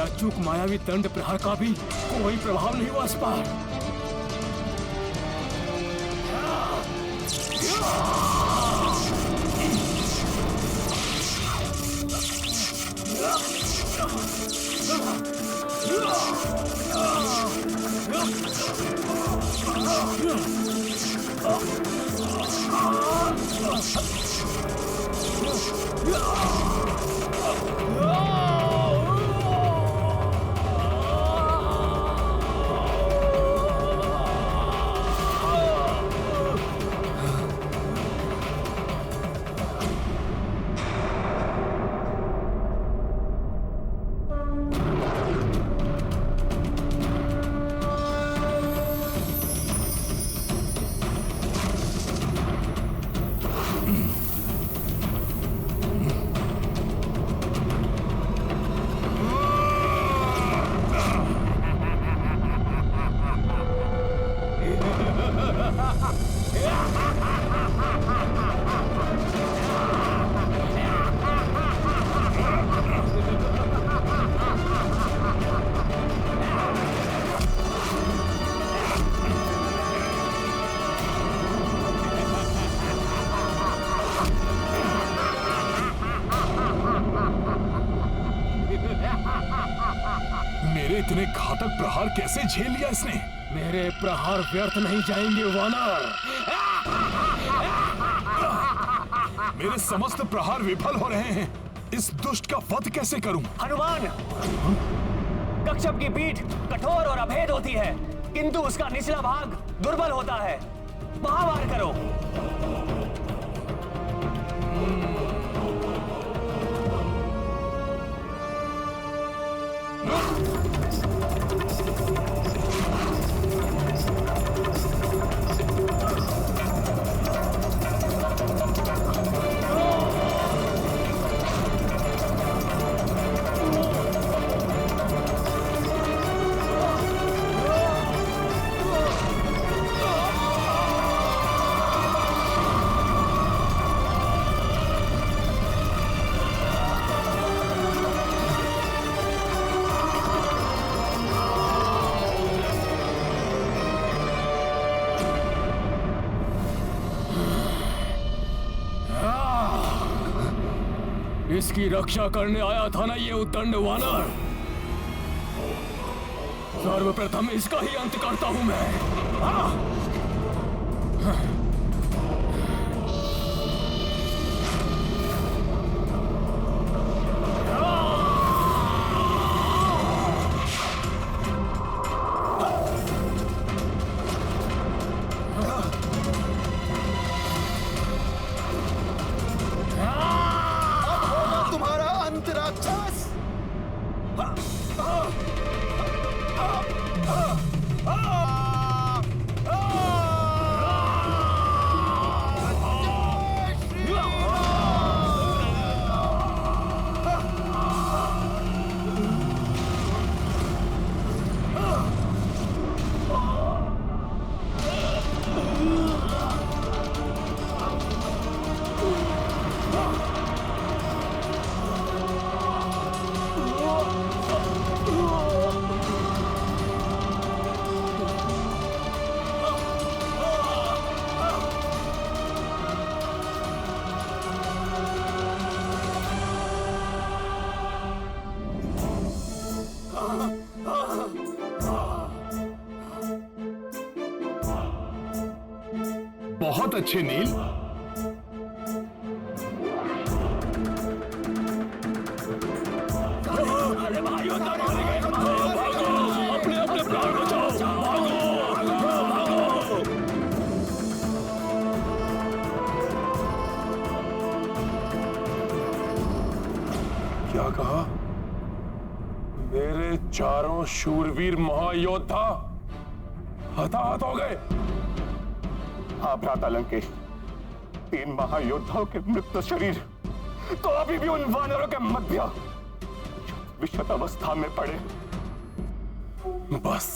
अचूक मायावी दंड प्रहार का भी कोई प्रभाव नहीं हुआ इस पर। मेरे इतने घातक प्रहार कैसे झेल लिया इसने? मेरे प्रहार व्यर्थ नहीं जाएंगे वानर। मेरे समस्त प्रहार विफल हो रहे हैं। इस दुष्ट का वध कैसे करूं? हनुमान, कच्छप की पीठ कठोर और अभेद होती है, किंतु उसका निचला भाग दुर्बल होता है। वहां वार करो। इसकी रक्षा करने आया था ना ये उद्दंड वानर। सर्वप्रथम इसका ही अंत करता हूं मैं। बहुत अच्छे नील। अरे भाइयों, अपने अपने प्राण बचाओ, भागो, भागो। क्या कहा? मेरे चारों शूरवीर महायोद्धा हताहत हो गए। हाँ भ्राता लंकेश, 3 महायोद्धाओं के मृत शरीर तो अभी भी उन वानरों के मध्य विशद अवस्था में पड़े। बस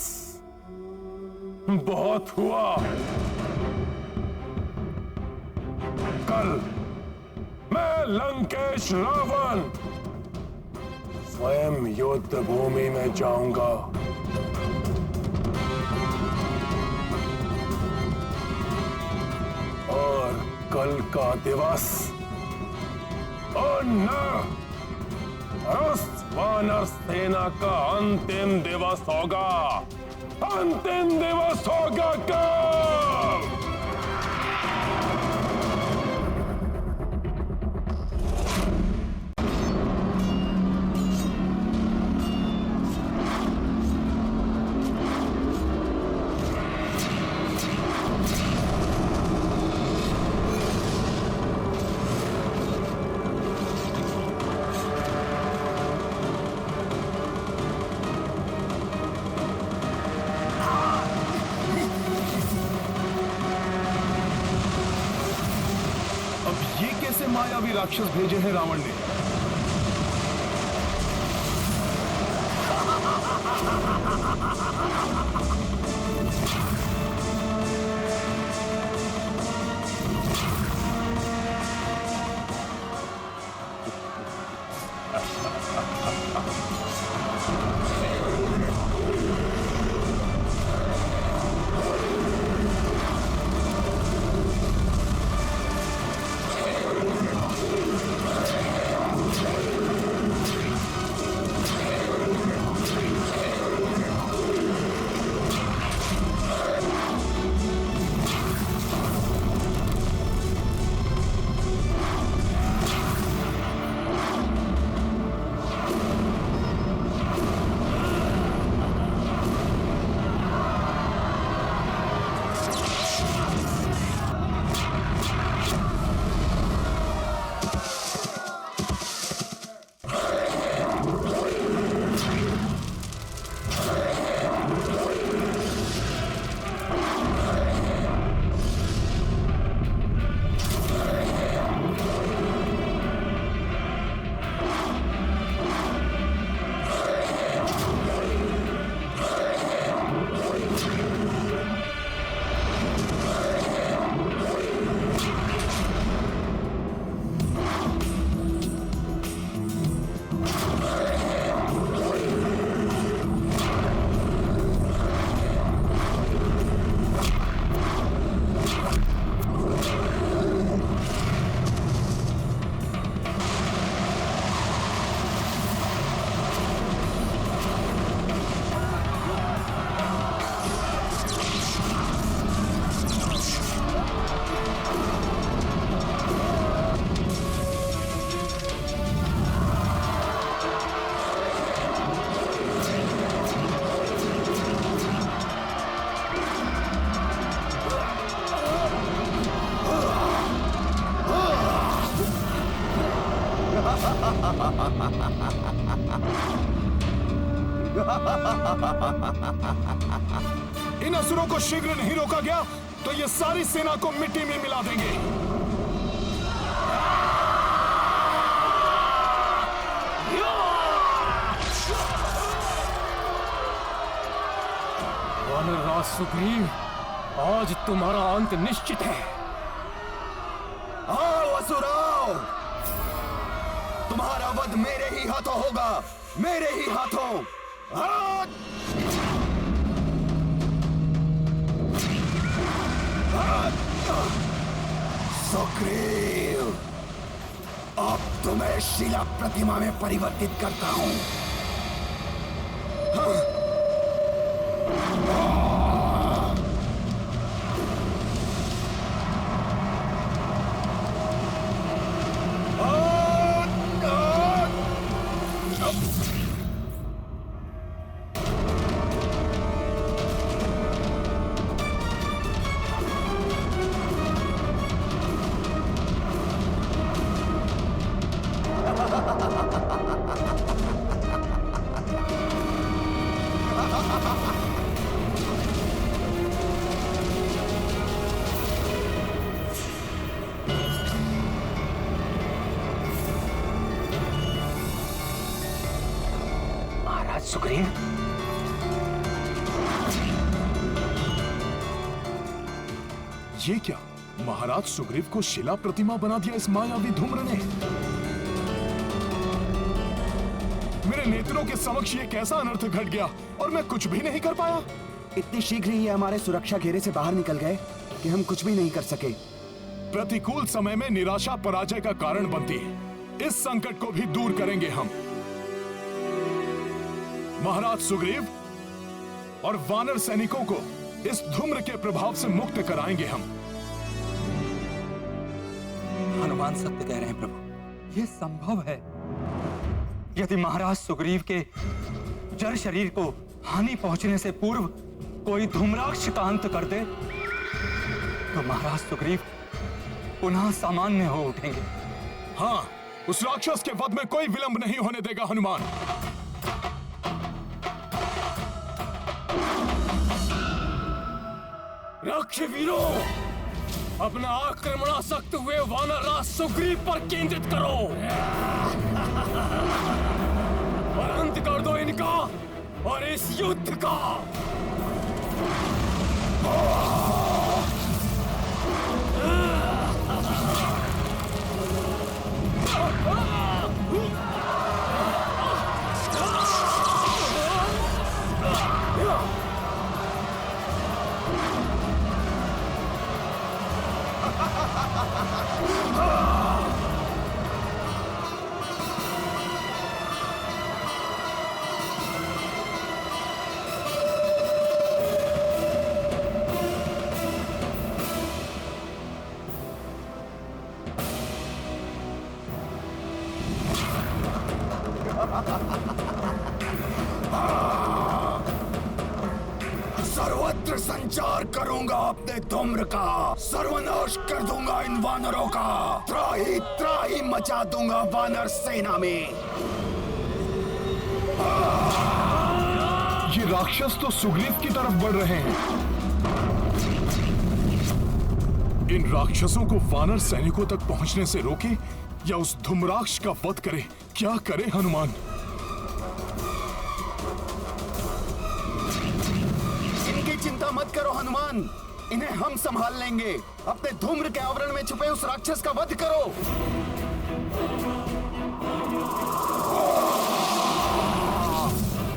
बहुत हुआ। कल मैं लंकेश रावण स्वयं युद्ध भूमि में जाऊंगा। और कल का दिवस उस वानर सेना का अंतिम दिवस होगा। अंतिम दिवस होगा कल। मायावी राक्षस भेजे हैं रावण ने। इन असुरों को शीघ्र नहीं रोका गया तो ये सारी सेना को मिट्टी में मिला देंगे। वानरराज सुग्रीव, आज तुम्हारा अंत निश्चित है। आओ असुराओ, तुम्हारा वध मेरे ही हाथों होगा, मेरे ही हाथों। सुग्रीव, अब तुम्हें शिला प्रतिमा में परिवर्तित करता हूं। सुग्रीव, ये क्या? महाराज सुग्रीव को शिला प्रतिमा बना दिया इस मायावी धूम्र ने। मेरे नेत्रों के समक्ष ये कैसा अनर्थ घट गया और मैं कुछ भी नहीं कर पाया। इतनी शीघ्र ही ये हमारे सुरक्षा घेरे से बाहर निकल गए कि हम कुछ भी नहीं कर सके। प्रतिकूल समय में निराशा पराजय का कारण बनती है। इस संकट को भी दूर करेंगे हम। महाराज सुग्रीव और वानर सैनिकों को इस धूम्र के प्रभाव से मुक्त कराएंगे हम। हनुमान सत्य कह रहे हैं प्रभु, यह संभव है। यदि महाराज सुग्रीव के जड़ शरीर को हानि पहुंचने से पूर्व कोई धूम्राक्ष का अंत कर दे तो महाराज सुग्रीव पुनः सामान्य हो उठेंगे। हाँ, उस राक्षस के वध में कोई विलंब नहीं होने देगा हनुमान। राक्षवीरों, अपना आक्रमणासक्त हुए वानर राज सुग्रीव पर केंद्रित करो और अंत कर दो इनका और इस युद्ध का। सर्वत्र संचार करूंगा अपने धूम्र का, सर्वनाश कर दूंगा इन वानरों का, त्राही त्राही मचा दूंगा वानर सेना में। ये राक्षस तो सुग्रीव की तरफ बढ़ रहे हैं। इन राक्षसों को वानर सैनिकों तक पहुंचने से रोके या उस धूम्राक्ष का वध करे। क्या करे हनुमान? इनकी चिंता मत करो हनुमान, इन्हें हम संभाल लेंगे। अपने धूम्र के आवरण में छुपे उस राक्षस का वध करो।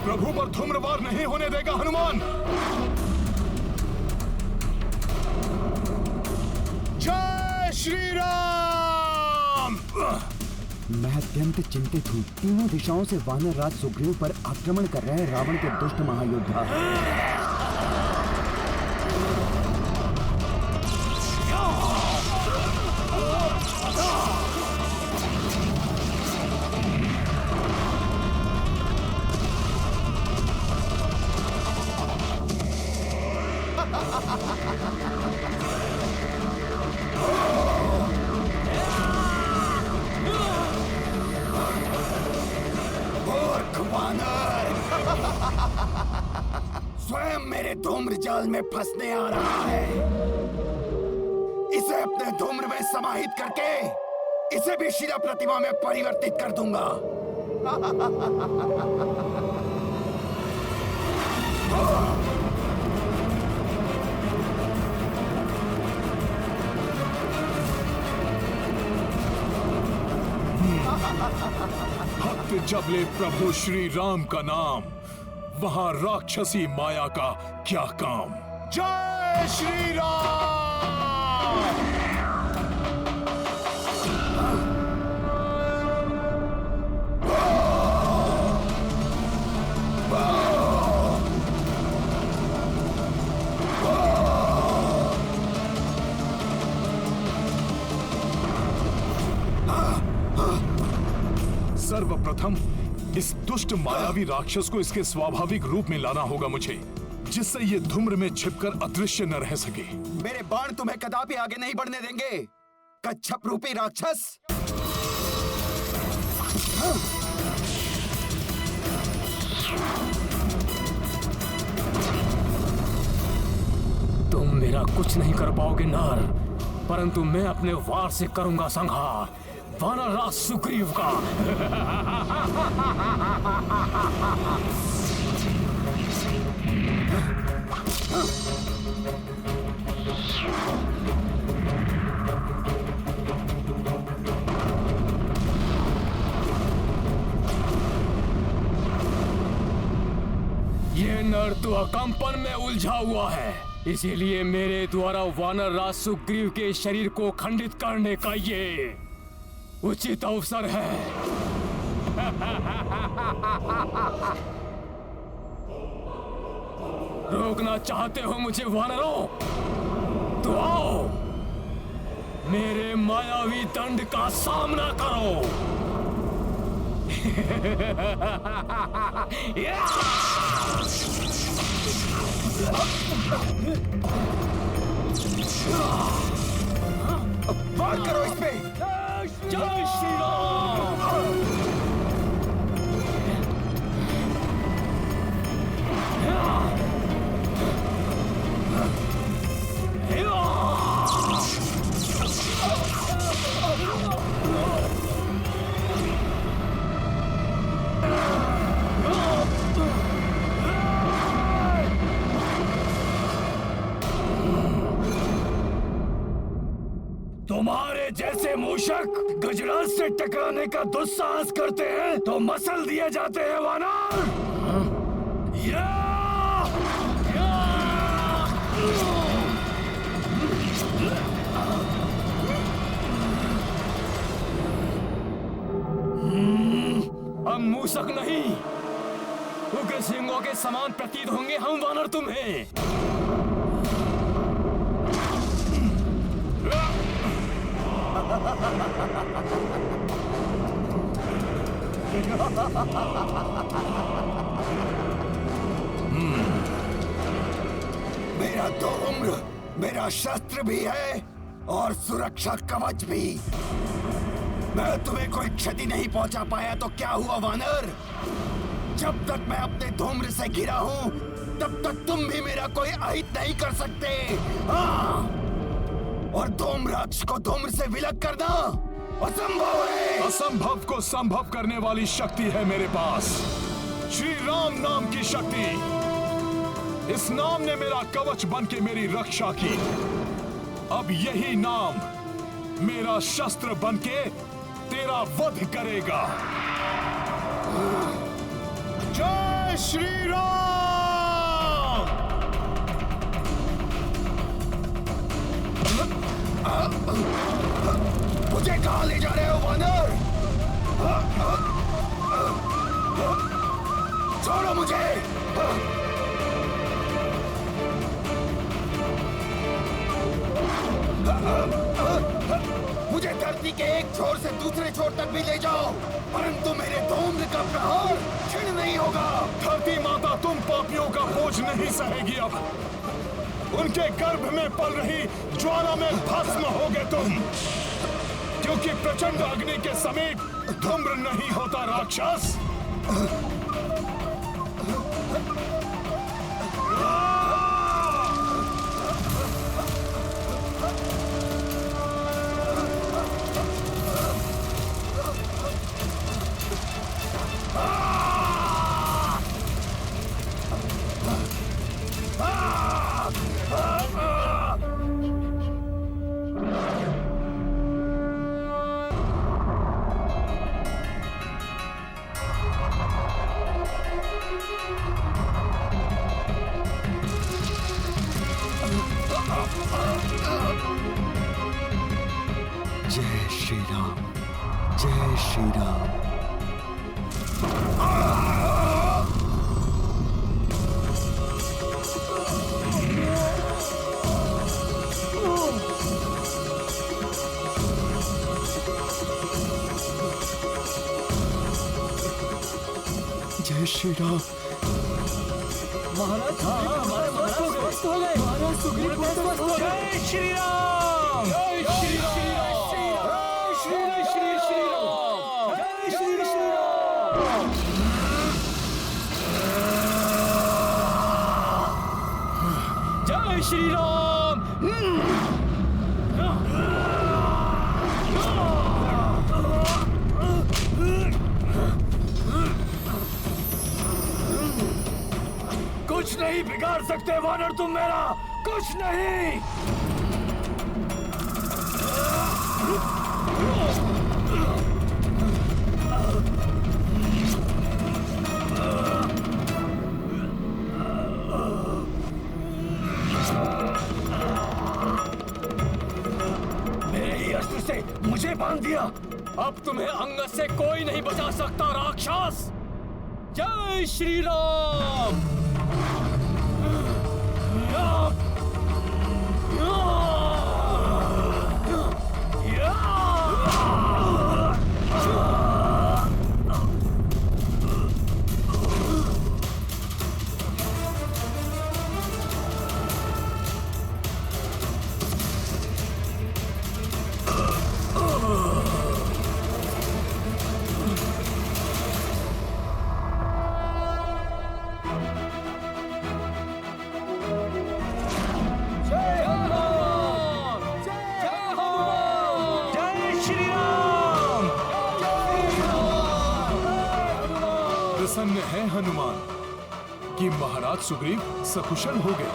प्रभु पर धूम्रवार नहीं होने देगा हनुमान। जय श्री राम। मैं अत्यंत चिंतित हूँ। तीनों दिशाओं से वानर राज सुग्रीव पर आक्रमण कर रहे हैं रावण के दुष्ट महायोद्धा। स्वयं मेरे धूम्र जाल में फंसने आ रहा है। इसे अपने धूम्र में समाहित करके इसे भी शिला प्रतिमा में परिवर्तित कर दूंगा। भक्त जब ले प्रभु श्री राम का नाम, वहां राक्षसी माया का क्या काम। जय श्री राम। सर्वप्रथम इस दुष्ट मायावी राक्षस को इसके स्वाभाविक रूप में लाना होगा मुझे, जिससे ये धूम्र में छिपकर अदृश्य न रह सके। मेरे बाण तुम्हें कदापि आगे नहीं बढ़ने देंगे, कच्छप रूपी राक्षस। तुम मेरा कुछ नहीं कर पाओगे नार, परंतु मैं अपने वार से करूंगा संहार वानर राज सुग्रीव का। मगर तू अकंपन में उलझा हुआ है, इसीलिए मेरे द्वारा वानर राज सुग्रीव के शरीर को खंडित करने का ये उचित अवसर है। रोकना चाहते हो मुझे वानरों? तो आओ, मेरे मायावी दंड का सामना करो। वार करो इस पे। जय श्री राम। तुम्हारे जैसे मूषक गजराज से टकराने का दुस्साहस करते हैं तो मसल दिए जाते हैं वानर। हम मूसक नहीं, उग्र सिंहों के समान प्रतीत होंगे हम वानर तुम्हें। मेरा तो उम्र, मेरा शस्त्र भी है और सुरक्षा कवच भी। मैं तुम्हें कोई क्षति नहीं पहुंचा पाया तो क्या हुआ वानर? जब तक मैं अपने धूम्र से घिरा हूं तब तक तुम भी मेरा कोई अहित नहीं कर सकते। हाँ, और धूम्राक्ष को धूम्र से विलग करना असंभव है। असंभव को संभव करने वाली शक्ति है मेरे पास, श्री राम नाम की शक्ति। इस नाम ने मेरा कवच बन के मेरी रक्षा की। अब यही नाम मेरा शस्त्र बन के तेरा वध करेगा। जय श्री राम। मुझे कहां ले जा रहे हो वानर? छोड़ो मुझे। मुझे धरती के एक छोर से दूसरे छोर तक भी ले जाओ, परंतु मेरे धूम्र का प्रहार क्षीण नहीं होगा। धरती माता तुम पापियों का बोझ नहीं सहेगी। अब उनके गर्भ में पल रही ज्वाला में भस्म होगे तुम, क्योंकि प्रचंड अग्नि के समीप धूम्र नहीं होता राक्षस। जय श्री राम, जय श्री राम। जय श्री राम। महाराज स्वस्थ हो गए। महाराज सुग्रीव स्वस्थ हो गए। जय श्री राम। जय श्री राम। जय श्री राम। जय श्री राम। जय श्री राम। कुछ नहीं बिगाड़ सकते वानर तुम मेरा, कुछ नहीं। से मुझे बांध दिया। अब तुम्हें अंगद से कोई नहीं बचा सकता राक्षस। जय श्री राम। प्रसन्न है हनुमान कि महाराज सुग्रीव सकुशल हो गए।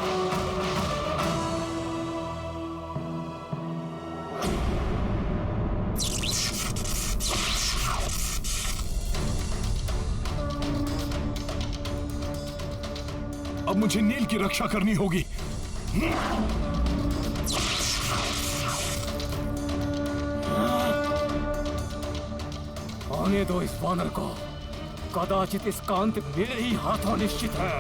अब मुझे नील की रक्षा करनी होगी। आने दो इस वानर को। कदाचित इसका अंत मेरे ही हाथों निश्चित है।